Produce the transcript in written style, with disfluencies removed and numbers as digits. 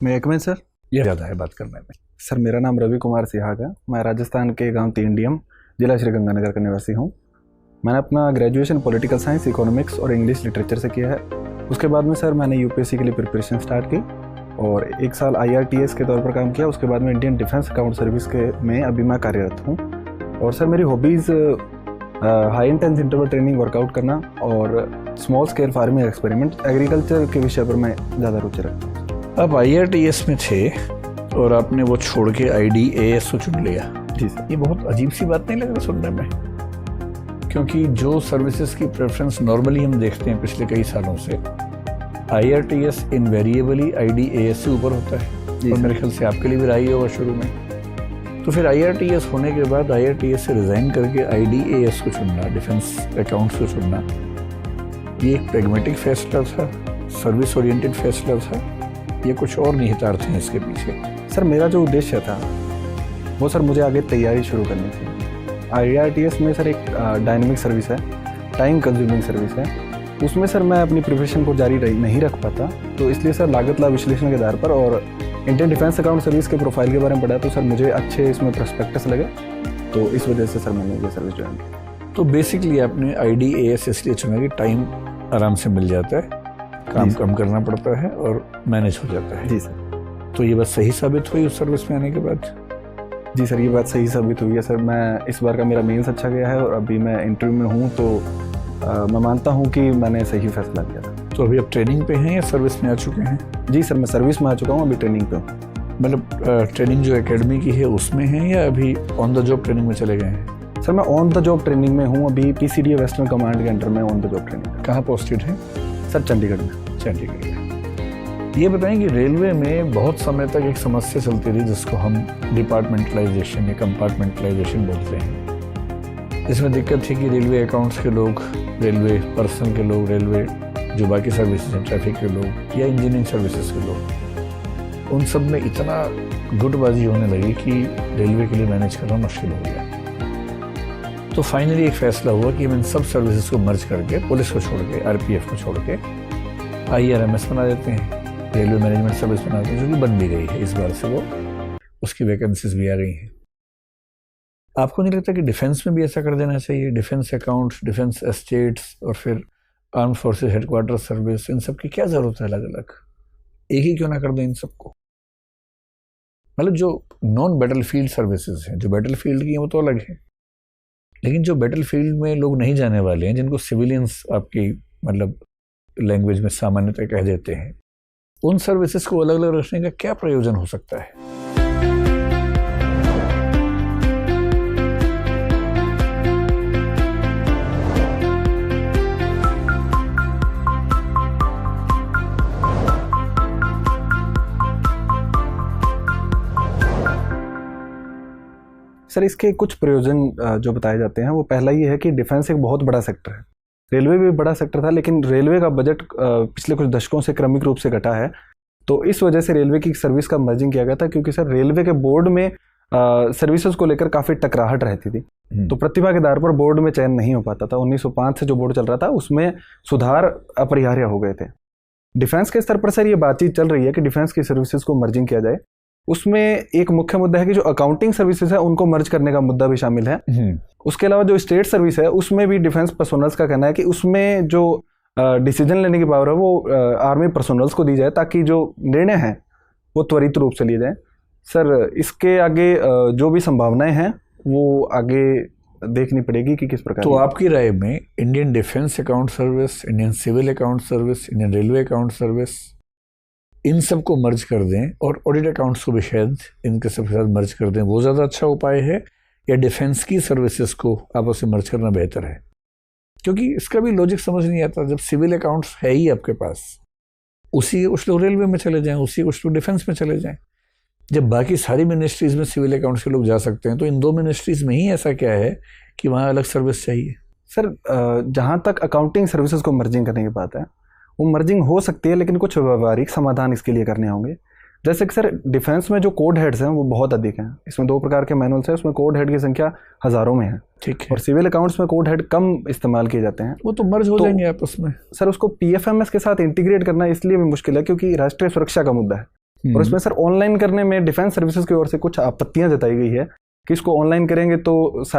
महकमे सर, ये ज़्यादा है बात करने में। सर मेरा नाम रवि कुमार सिहाग है। मैं राजस्थान के गांव तीनडीएम, जिला श्रीगंगानगर का निवासी हूं। मैंने अपना ग्रेजुएशन पॉलिटिकल साइंस, इकोनॉमिक्स और इंग्लिश लिटरेचर से किया है। उसके बाद में सर मैंने यूपीएससी के लिए प्रिपरेशन स्टार्ट की और 1 साल IRTS के तौर पर काम किया। उसके बाद में इंडियन डिफेंस अकाउंट सर्विस के में अभी मैं कार्यरत हूँ। और सर मेरी hobbies high intense interval training, workout करना और small scale farming experiment, agriculture के विषय पर मैं ज़्यादा रुचि रखता हूँ। आप IRTS में थे और आपने वो छोड़ के IDAS को चुन लिया। जी सर। ये बहुत अजीब सी बात नहीं लग रहा सुनने में? क्योंकि जो सर्विसेज की प्रेफरेंस नॉर्मली हम देखते हैं पिछले कई सालों से, IRTS इनवेरिएबली IDAS से ऊपर होता है। और मेरे ख्याल से आपके लिए भी रहा ही होगा शुरू में। तो फिर IRTS होने के बाद IRTS से रिज़ाइन करके IDAS को चुनना, डिफेंस अकाउंट्स को चुनना, ये एक प्रैग्मेटिक फैसला था, सर्विस ओरिएंटेड फैसला था, ये कुछ और निहितार्थ हैं इसके पीछे? सर मेरा जो उद्देश्य था वो सर मुझे आगे तैयारी शुरू करनी थी। IRTS में सर एक डायनेमिक सर्विस है, टाइम कंज्यूमिंग सर्विस है। उसमें सर मैं अपनी प्रिपरेशन को जारी नहीं रख पाता, तो इसलिए सर लागत लाभ विश्लेषण के आधार पर और इंडियन डिफेंस अकाउंट सर्विस के प्रोफाइल के बारे में पढ़ा, तो सर मुझे अच्छे इसमें प्रोस्पेक्टस लगे, तो इस वजह से सर मैंने ये सर्विस ज्वाइन की। तो बेसिकली आपने IDAS इसलिए चुना कि टाइम आराम से मिल जाता है, काम कम करना पड़ता है और मैनेज हो जाता है। जी सर। तो ये बात सही साबित हुई उस सर्विस में आने के बाद? जी सर, ये बात सही साबित हुई है सर। मैं इस बार का मेरा मेंस अच्छा गया है और अभी मैं इंटरव्यू में हूँ, तो मैं मानता हूँ कि मैंने सही फैसला लिया था। तो अभी आप ट्रेनिंग पे हैं या सर्विस में आ चुके हैं? जी सर, मैं सर्विस में आ चुका हूँ, अभी ट्रेनिंग पे हूँ। मतलब ट्रेनिंग जो एकेडमी की है उसमें है या अभी ऑन द जॉब ट्रेनिंग में चले गए हैं? सर मैं ऑन द जॉब ट्रेनिंग में हूँ, अभी PCDA वेस्टर्न कमांड के अंडर में ऑन द जॉब ट्रेनिंग। कहाँ पोस्टेड है? सर चंडीगढ़ में। चंडीगढ़ में। ये बताएं कि रेलवे में बहुत समय तक एक समस्या चलती रही जिसको हम डिपार्टमेंटलाइजेशन या कंपार्टमेंटलाइजेशन बोलते हैं। इसमें दिक्कत थी कि रेलवे अकाउंट्स के लोग, रेलवे पर्सनल के लोग, रेलवे जो बाकी सर्विसेज हैं, ट्रैफिक के लोग या इंजीनियरिंग सर्विसेज के लोग, उन सब में इतना गुटबाजी होने लगी कि रेलवे के लिए मैनेज करना मुश्किल हो गया। तो फाइनली एक फैसला हुआ कि हम इन सब सर्विसेज को मर्ज करके, पुलिस को छोड़ के, RPF को छोड़ के IRMS बना देते हैं, रेलवे मैनेजमेंट सर्विस बना देते हैं, जो कि बन भी गई है इस बार से, वो उसकी वैकेंसीज भी आ रही हैं। आपको नहीं लगता कि डिफेंस में भी ऐसा कर देना चाहिए? डिफेंस अकाउंट्स, डिफेंस एस्टेट्स और फिर आर्म फोर्सेस हेडक्वार्टर सर्विस, इन सब की क्या ज़रूरत है अलग अलग? एक ही क्यों ना कर दें इन सबको? मतलब जो नॉन बैटल फील्ड सर्विसेज हैं, जो बैटल फील्ड की हैं वो तो अलग है, लेकिन जो बैटल फील्ड में लोग नहीं जाने वाले हैं, जिनको सिविलियंस आपकी मतलब लैंग्वेज में सामान्यतः कह देते हैं, उन सर्विसेज को अलग अलग रखने का क्या प्रयोजन हो सकता है? सर इसके कुछ प्रयोजन जो बताए जाते हैं, वो पहला ये है कि डिफेंस एक बहुत बड़ा सेक्टर है। रेलवे भी बड़ा सेक्टर था, लेकिन रेलवे का बजट पिछले कुछ दशकों से क्रमिक रूप से घटा है, तो इस वजह से रेलवे की सर्विस का मर्जिंग किया गया था। क्योंकि सर रेलवे के बोर्ड में सर्विसेज को लेकर काफ़ी टकराहट रहती थी, तो प्रतिभा के आधार पर बोर्ड में चयन नहीं हो पाता था। 1905 से जो बोर्ड चल रहा था उसमें सुधार अपरिहार्य हो गए थे। डिफेंस के स्तर पर सर ये बातचीत चल रही है कि डिफेंस की सर्विसेज को मर्जिंग किया जाए। उसमें एक मुख्य मुद्दा है कि जो अकाउंटिंग सर्विसेज है उनको मर्ज करने का मुद्दा भी शामिल है। उसके अलावा जो स्टेट सर्विस है उसमें भी डिफेंस पर्सोनल्स का कहना है कि उसमें जो डिसीजन लेने की पावर है वो आर्मी पर्सोनल्स को दी जाए, ताकि जो निर्णय हैं वो त्वरित रूप से लिए जाएं। सर इसके आगे जो भी संभावनाएं हैं वो आगे देखनी पड़ेगी कि किस प्रकार। तो आपकी राय में Indian defence account service, Indian civil account service, Indian railway account service, इन सब को मर्ज कर दें और ऑडिट अकाउंट्स को भी शायद इनके सबके साथ मर्ज कर दें, वो ज़्यादा अच्छा उपाय है, या डिफेंस की सर्विसेज को आपस में मर्ज करना बेहतर है? क्योंकि इसका भी लॉजिक समझ नहीं आता। जब सिविल अकाउंट्स है ही आपके पास, उसी कुछ लोग रेलवे में चले जाएं, उसी कुछ लोग डिफेंस में चले जाएं। जब बाकी सारी मिनिस्ट्रीज़ में सिविल अकाउंट्स के लोग जा सकते हैं, तो इन 2 मिनिस्ट्रीज़ में ही ऐसा क्या है कि वहाँ अलग सर्विस चाहिए? सर जहाँ तक अकाउंटिंग सर्विसेज को मर्जिंग करने की बात है, वो मर्जिंग हो सकती है, लेकिन कुछ व्यावहारिक समाधान इसके लिए करने होंगे। जैसे कि सर डिफेंस में जो कोड हेड्स हैं वो बहुत अधिक हैं। इसमें 2 प्रकार के मैनुअल्स हैं, उसमें कोड हेड की संख्या हज़ारों में है। ठीक है। और सिविल अकाउंट्स में कोड हेड कम इस्तेमाल किए जाते हैं, वो तो मर्ज हो जाएंगे आपस में। सर उसको PFMS के साथ इंटीग्रेट करना इसलिए भी मुश्किल है क्योंकि राष्ट्रीय सुरक्षा का मुद्दा है। और इसमें सर ऑनलाइन करने में डिफेंस सर्विसेज की ओर से कुछ आपत्तियां जताई गई है कि इसको ऑनलाइन करेंगे तो